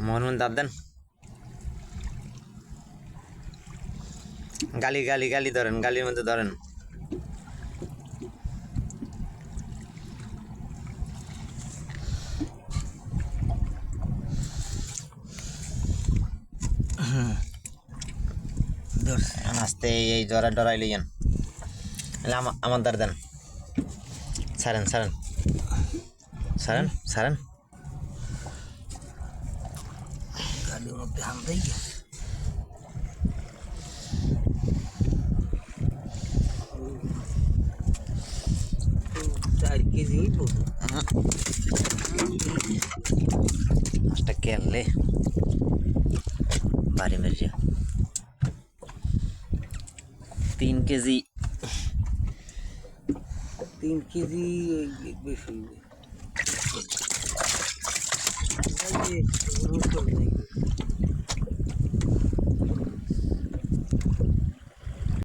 মোহন দাব দেন। গালি গালি গালি ধরেন, গালির মধ্যে ধরেন। আস্তে এই জরা ডরাই লইয়েন। আমার দ্বার দেন। সারেন সারেন সারেন সারেন। গাড়ির মধ্যে হাম দেই 4 কেজি হইব। একটা কেলে বাড়ি মেরে 3 কেজি। 3 কেজি বেশি হইবে।